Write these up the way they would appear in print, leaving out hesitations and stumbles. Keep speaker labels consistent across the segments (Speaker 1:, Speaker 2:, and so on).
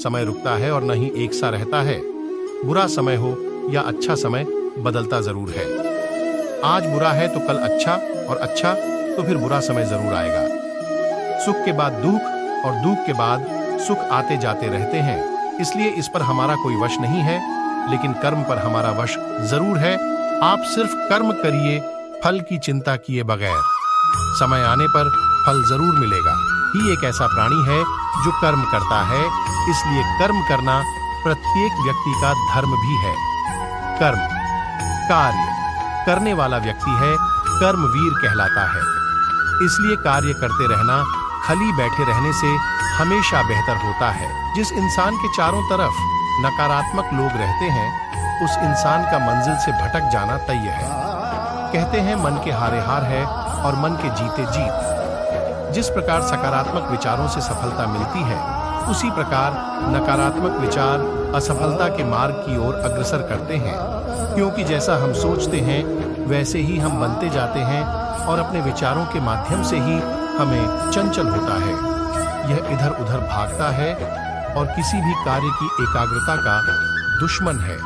Speaker 1: समय रुकता है और न ही एक सा रहता है। बुरा समय हो या अच्छा समय, बदलता जरूर है। आज बुरा है तो कल अच्छा, और अच्छा तो फिर बुरा समय जरूर आएगा। सुख के बाद दुख और दुख के बाद सुख आते जाते रहते हैं, इसलिए इस पर हमारा कोई वश नहीं है, लेकिन कर्म पर हमारा वश जरूर है। आप सिर्फ कर्म करिए, फल की चिंता किए बगैर। समय आने पर फल जरूर मिलेगा। ही एक ऐसा प्राणी है जो कर्म करता है, इसलिए कर्म करना प्रत्येक व्यक्ति का धर्म भी है। कर्म, कार्य करने वाला व्यक्ति है, कर्मवीर कहलाता है। इसलिए कार्य करते रहना खाली बैठे रहने से हमेशा बेहतर होता है। जिस इंसान के चारों तरफ नकारात्मक लोग रहते हैं, उस इंसान का मंजिल से भटक जाना तय है। कहते हैं मन के हारे हार है और मन के जीते जीत। जिस प्रकार सकारात्मक विचारों से सफलता मिलती है, उसी प्रकार नकारात्मक विचार असफलता के मार्ग की ओर अग्रसर करते हैं, क्योंकि जैसा हम सोचते हैं वैसे ही हम बनते जाते हैं और अपने विचारों के माध्यम से ही हमें चंचल होता है। यह इधर उधर भागता है और किसी भी कार्य की एकाग्रता का दुश्मन है।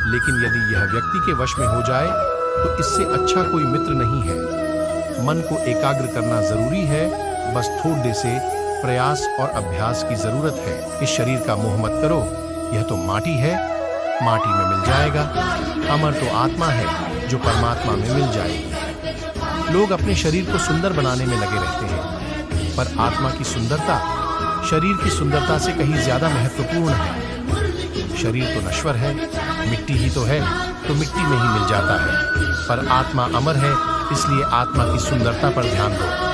Speaker 1: लेकिन यदि यह व्यक्ति के वश में हो जाए तो इससे अच्छा कोई मित्र नहीं है। मन को एकाग्र करना जरूरी है, बस थोड़े से प्रयास और अभ्यास की जरूरत है। इस शरीर का मोह मत करो, यह तो माटी है, माटी में मिल जाएगा। अमर तो आत्मा है जो परमात्मा में मिल जाएगी। लोग अपने शरीर को सुंदर बनाने में लगे रहते हैं, पर आत्मा की सुंदरता शरीर की सुंदरता से कहीं ज्यादा महत्वपूर्ण है। शरीर तो नश्वर है, मिट्टी ही तो है, तो मिट्टी में ही मिल जाता है, पर आत्मा अमर है, इसलिए आत्मा की सुंदरता पर ध्यान दो।